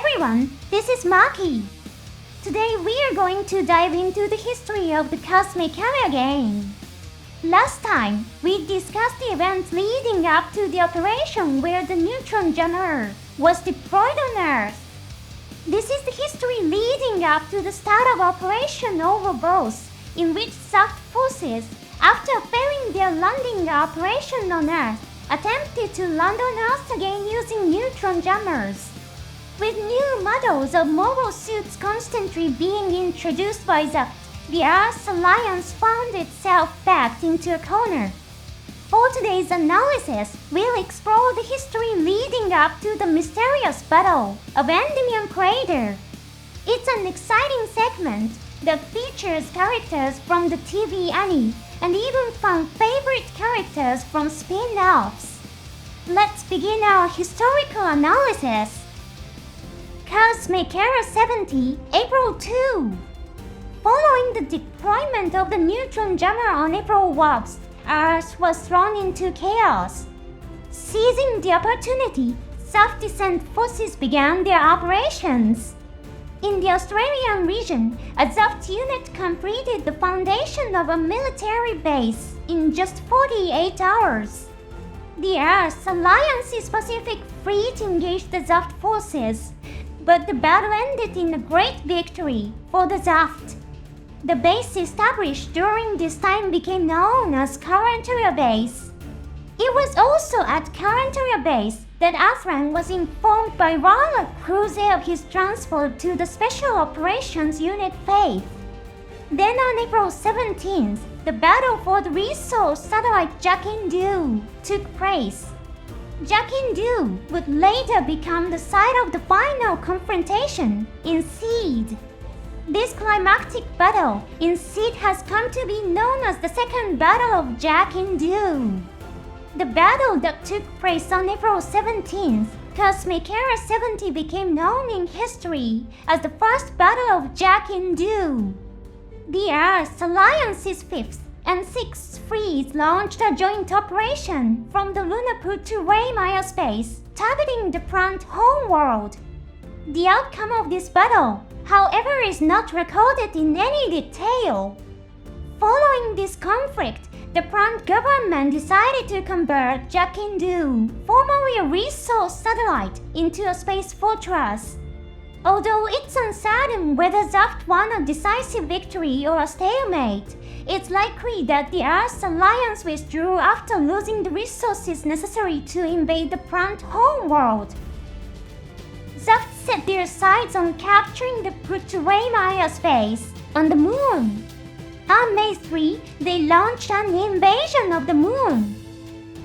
everyone, this is Maki. Today we are going to dive into the history of the cosmic Cal-re game. Last time, we discussed the events leading up to the operation where the neutron jammer was deployed on Earth. This is the history leading up to the start of Operation Overboss, in which Zaft forces, after failing their landing operation on Earth, attempted to land on Earth again using neutron jammers. With new models of mobile suits constantly being introduced by Zaft, the Earth Alliance found itself backed into a corner. For today's analysis, we'll explore the history leading up to the mysterious battle of Endymion Crater. It's an exciting segment that features characters from the TV anime and even fan favorite characters from spin-offs. Let's begin our historical analysis. Cosmic Era 70, April 2. Following the deployment of the neutron jammer on April 1st, Earth was thrown into chaos. Seizing the opportunity, self-descent forces began their operations. In the Australian region, a Zaft unit completed the foundation of a military base in just 48 hours. The Earth Alliance's Pacific Fleet engaged the Zaft forces, but the battle ended in a great victory for the Zaft. The base established during this time became known as Cal-re-A base. It was also at Cal-re-A base that Athran was informed by Kruze of his transfer to the Special Operations Unit Faith. Then on April 17th, the battle for the resource satellite Jakindu took place. Jakindu would later become the site of the final confrontation in Seed. This climactic battle in Seed has come to be known as the Second Battle of Jakindu. The battle that took place on April 17th, Cosmic Era 70 became known in history as the First Battle of Jakindu. The Earth Alliance's 5th and 6th Fleets launched a joint operation from the lunar Maya space, targeting the plant homeworld. The outcome of this battle, however, is not recorded in any detail. Following this conflict, the plant government decided to convert Jakindu, formerly a resource satellite, into a space fortress. Although it's uncertain whether Zaft won a decisive victory or a stalemate, it's likely that the Earth Alliance withdrew after losing the resources necessary to invade the plant homeworld. Zaft set their sights on capturing the Maya space on the moon. On May 3, they launched an invasion of the moon.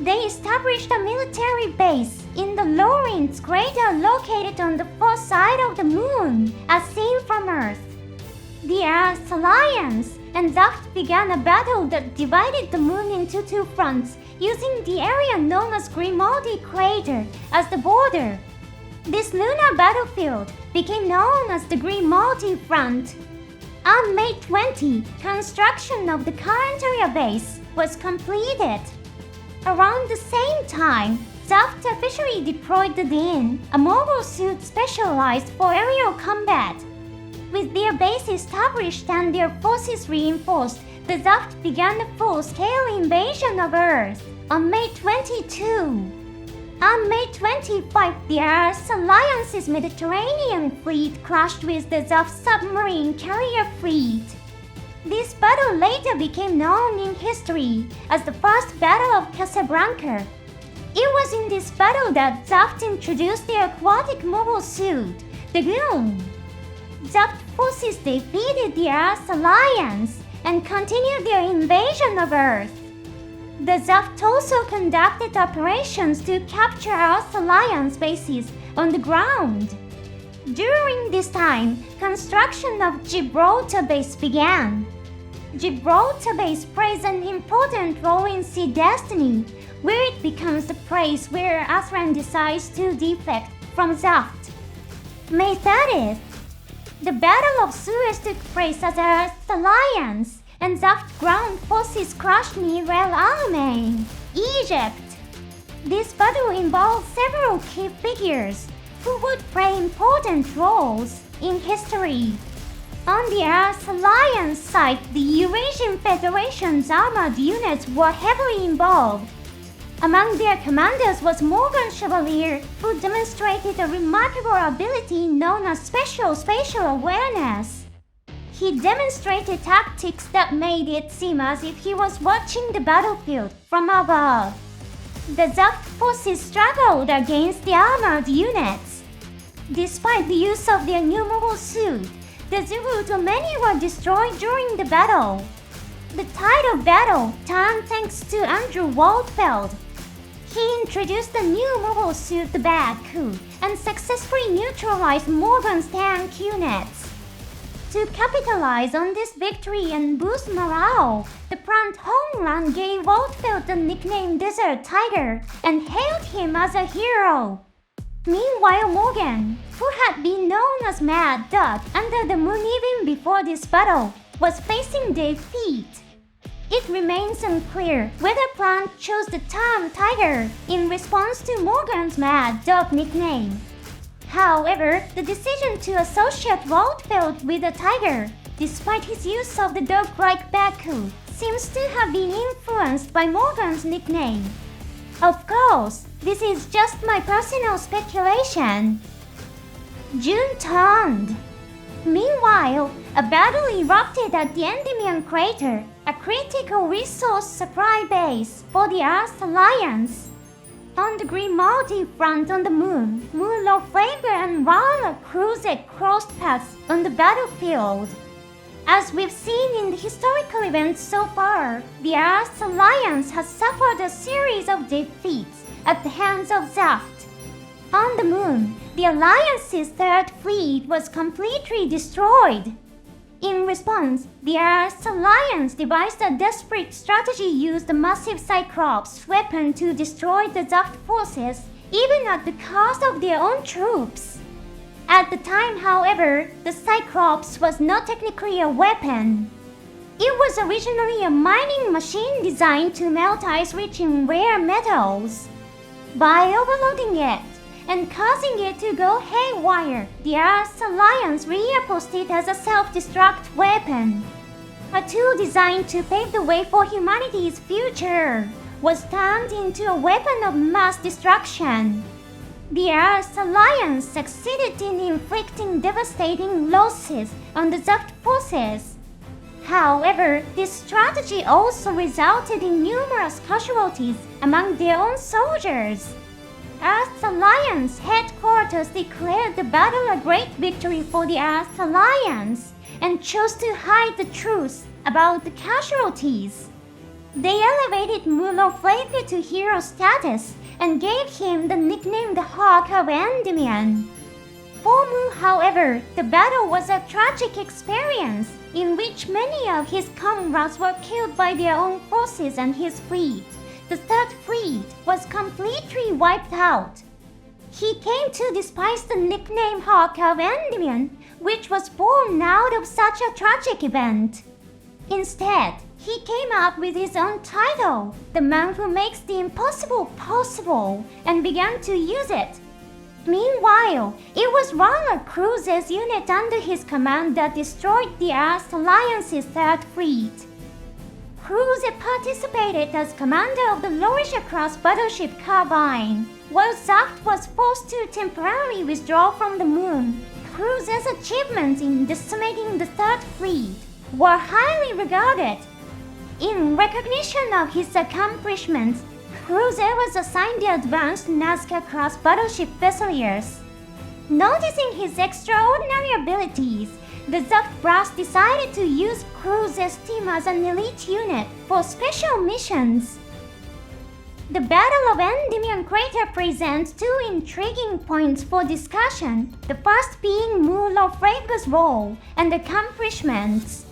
They established a military base in the Lawrence crater located on the far side of the moon, as seen from Earth. The Earth Alliance and Zaft began a battle that divided the moon into two fronts, using the area known as Grimaldi Crater as the border. This lunar battlefield became known as the Grimaldi Front. On May 20, construction of the Cal-re-A base was completed. Around the same time, Zaft officially deployed the DIN, a mobile suit specialized for aerial combat. With their base established and their forces reinforced, the Zaft began a full-scale invasion of Earth on May 22. On May 25, the Earth Alliance's Mediterranean fleet clashed with the Zaft submarine carrier fleet. This battle later became known in history as the First Battle of Casablanca. It was in this battle that Zaft introduced their aquatic mobile suit, the GUN. Zaft forces defeated the Earth Alliance and continued their invasion of Earth. The Zaft also conducted operations to capture Earth Alliance bases on the ground. During this time, construction of Gibraltar base began. Gibraltar base plays an important role in Sea Destiny, where it becomes the place where Athran decides to defect from Zaft. May 30th, the Battle of Suez took place as Earth Alliance, and Zaft ground forces crushed near El Alamein, Egypt. This battle involved several key figures, who would play important roles in history. On the Earth Alliance side, the Eurasian Federation's armored units were heavily involved. Among their commanders was Morgan Chevalier, who demonstrated a remarkable ability known as special spatial awareness. He demonstrated tactics that made it seem as if he was watching the battlefield from above. The Zaft forces struggled against the armored units. Despite the use of their new mobile suit, the Zulu many were destroyed during the battle. The tide of battle turned thanks to Andrew Waldfeld. He introduced the new mobile suit, the Baku, and successfully neutralized Morgan's tank units. To capitalize on this victory and boost morale, the plant Homeland gave Waldfeld the nickname Desert Tiger and hailed him as a hero. Meanwhile, Morgan, who had been known as Mad Dog under the moon even before this battle, was facing defeat. It remains unclear whether Plant chose the term Tiger in response to Morgan's Mad Dog nickname. However, the decision to associate Waldfeld with a tiger, despite his use of the dog-like Baku, seems to have been influenced by Morgan's nickname. Of course, this is just my personal speculation. June turned. Meanwhile, a battle erupted at the Endymion crater, a critical resource supply base for the Earth Alliance. On the Grimaldi front on the moon, Lofrager and Cal-re-A crossed paths on the battlefield. As we've seen in the historical events so far, the Earth Alliance has suffered a series of defeats at the hands of Zaft. On the moon, the Alliance's third fleet was completely destroyed. In response, the Earth Alliance devised a desperate strategy, used the massive Cyclops weapon to destroy the Zaft forces, even at the cost of their own troops. At the time, however, the Cyclops was not technically a weapon. It was originally a mining machine designed to melt ice-rich in rare metals. By overloading it and causing it to go haywire, the Earth Alliance reapposed it as a self-destruct weapon. A tool designed to pave the way for humanity's future was turned into a weapon of mass destruction. The Earth Alliance succeeded in inflicting devastating losses on the Zaft forces. However, this strategy also resulted in numerous casualties among their own soldiers. Earth Alliance headquarters declared the battle a great victory for the Earth Alliance and chose to hide the truth about the casualties. They elevated Lofrager to hero status and gave him the nickname the Hawk of Endymion. For Mu, however, the battle was a tragic experience in which many of his comrades were killed by their own forces and his fleet. The third fleet was completely wiped out. He came to despise the nickname Hawk of Endymion, which was born out of such a tragic event. Instead, he came up with his own title, the man who makes the impossible possible, and began to use it. Meanwhile, it was Kruze's unit under his command that destroyed the Earth Alliance's third fleet. Kruze participated as commander of the Laurasia-class battleship Carbine. While Zaft was forced to temporarily withdraw from the moon, Kruze's achievements in decimating the third fleet were highly regarded. In recognition of his accomplishments, Kruze was assigned the advanced Nazca-class battleship Vesseliers. Noticing his extraordinary abilities, the Zaft brass decided to use Kruze's team as an elite unit for special missions. The Battle of Endymion Crater presents two intriguing points for discussion, the first being Lofrager's role and accomplishments.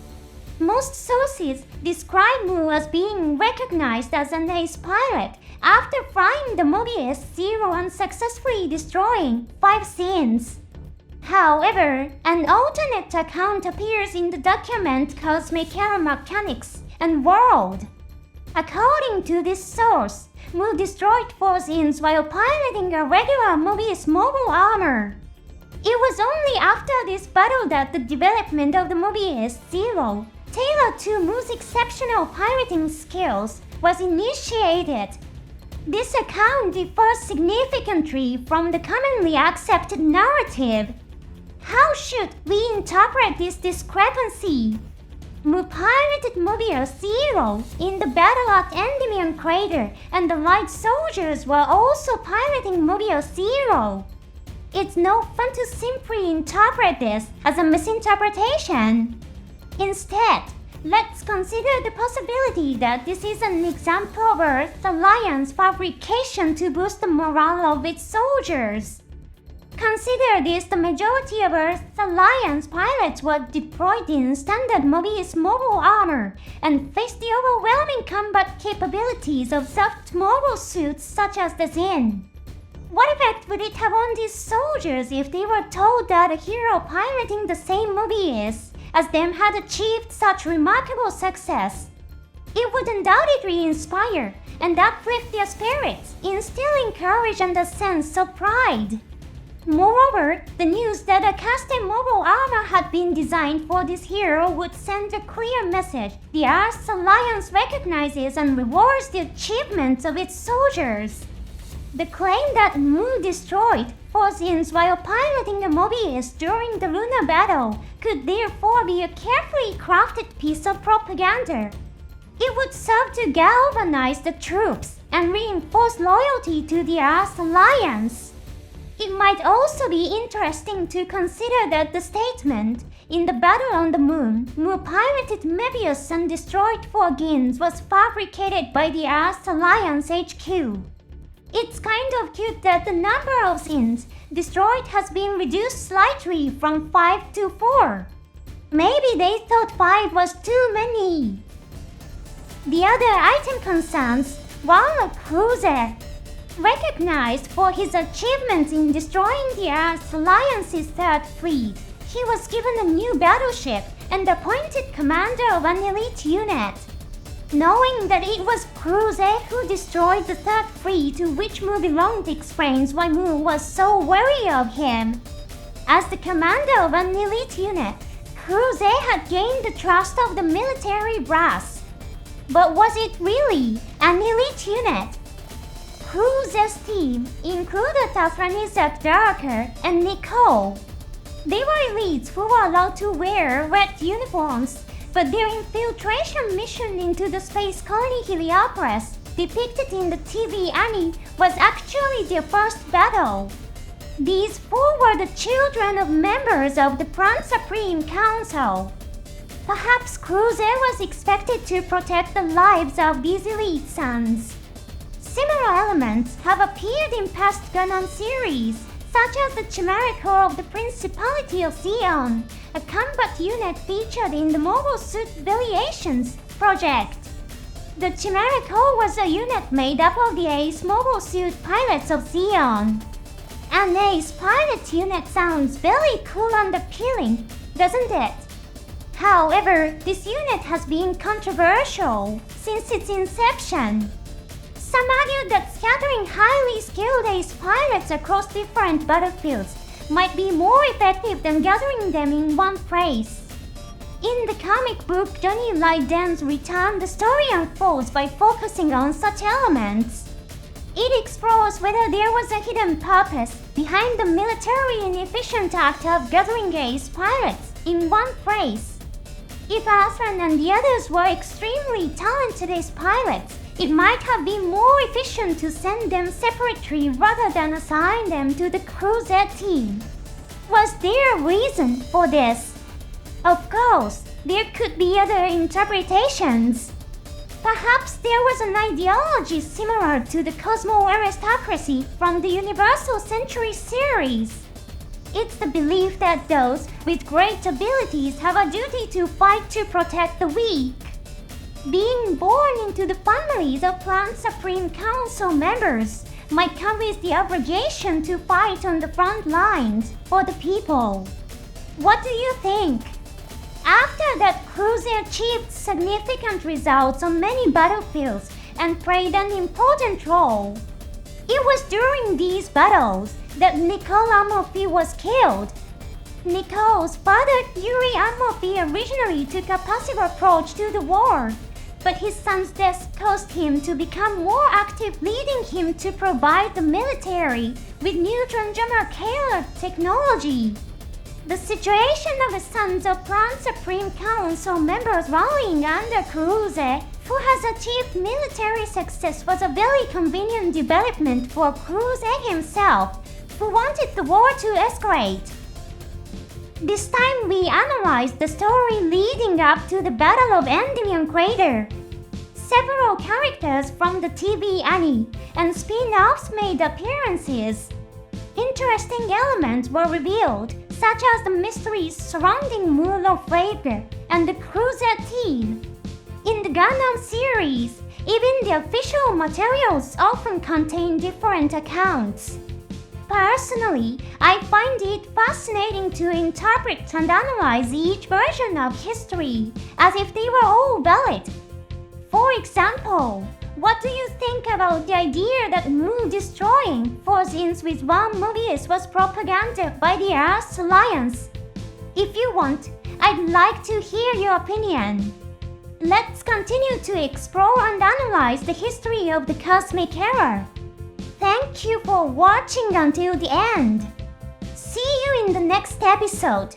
Most sources describe Mu as being recognized as an ace pilot after flying the Mobius Zero and successfully destroying 5 scenes. However, an alternate account appears in the document called Mechanics and World. According to this source, Mu destroyed 4 scenes while piloting a regular Mobius mobile armor. It was only after this battle that the development of the Mobius Zero, tailored to Mu's exceptional piloting skills, was initiated. This account differs significantly from the commonly accepted narrative. How should we interpret this discrepancy? Mu piloted Mobius Zero in the battle at Endymion Crater, and the light soldiers were also piloting Mobius Zero. It's no fun to simply interpret this as a misinterpretation. Instead, let's consider the possibility that this is an example of Earth's Alliance fabrication to boost the morale of its soldiers. Consider this: the majority of Earth's Alliance pilots were deployed in standard Mobius mobile armor and faced the overwhelming combat capabilities of soft mobile suits such as the Zin. What effect would it have on these soldiers if they were told that a hero piloting the same Mobius as them had achieved such remarkable success? It would undoubtedly inspire and uplift their spirits, instilling courage and a sense of pride. Moreover, the news that a custom mobile armor had been designed for this hero would send a clear message: the Earth's Alliance recognizes and rewards the achievements of its soldiers. The claim that Mu destroyed 4 scenes while piloting a Mobius during the lunar battle could therefore be a carefully crafted piece of propaganda. It would serve to galvanize the troops and reinforce loyalty to the Earth's Alliance. It might also be interesting to consider that the statement, "In the battle on the moon, Mu piloted Mebius and destroyed 4 Gins," was fabricated by the Earth's Alliance HQ. It's kind of cute that the number of scenes destroyed has been reduced slightly from 5 to 4. Maybe they thought 5 was too many. The other item concerns Cal-re-A. Recognized for his achievements in destroying the Earth's Alliance's 3rd Fleet, he was given a new battleship and appointed commander of an elite unit. Knowing that it was Kruze who destroyed the 3rd Fleet to which Mu belonged explains why Mu was so wary of him. As the commander of an elite unit, Kruze had gained the trust of the military brass. But was it really an elite unit? Kruze's team included Athranizak Darker and Nicole. They were elites who were allowed to wear red uniforms, but their infiltration mission into the space colony Heliopolis, depicted in the TV anime, was actually their first battle. These 4 were the children of members of the Grand Supreme Council. Perhaps Kruze was expected to protect the lives of these elite sons. Similar elements have appeared in past GUNDAM series, such as the Chimeric Corps of the Principality of Zeon, a combat unit featured in the Mobile Suit Variations project. The Chimeric Corps was a unit made up of the Ace Mobile Suit pilots of Zeon. An Ace pilot unit sounds very cool and appealing, doesn't it? However, this unit has been controversial since its inception. Some argue that scattering highly skilled ace pilots across different battlefields might be more effective than gathering them in one place. In the comic book Johnny Lydon's Return, the story unfolds by focusing on such elements. It explores whether there was a hidden purpose behind the military inefficient act of gathering ace pilots in one place. If Athran and the others were extremely talented ace pilots, it might have been more efficient to send them separately rather than assign them to the Kruze team. Was there a reason for this? Of course, there could be other interpretations. Perhaps there was an ideology similar to the Cosmo aristocracy from the Universal Century series. It's the belief that those with great abilities have a duty to fight to protect the weak. Being born into the families of Grand Supreme Council members might come with the obligation to fight on the front lines for the people. What do you think? After that, Kruze achieved significant results on many battlefields and played an important role. It was during these battles that Nicole Amalfi was killed. Nicole's father, Yuri Amalfi, originally took a passive approach to the war, but his son's death caused him to become more active, leading him to provide the military with neutron jammer Cal-re technology. The situation of the sons of Plan Supreme Council members rallying under Kruze, who has achieved military success, was a very convenient development for Kruze himself, who wanted the war to escalate. This time we analyzed the story leading up to the Battle of Endymion Crater. Several characters from the TV anime and spin-offs made appearances. Interesting elements were revealed, such as the mysteries surrounding Mulo Flavor and the Kruze team. In the Gundam series, even the official materials often contain different accounts. Personally, I find it fascinating to interpret and analyze each version of history as if they were all valid. For example, what do you think about the idea that moon destroying forces with one Mobius was propaganda by the Earth Alliance? If you want, I'd like to hear your opinion. Let's continue to explore and analyze the history of the cosmic era. Thank you for watching until the end. See you in the next episode.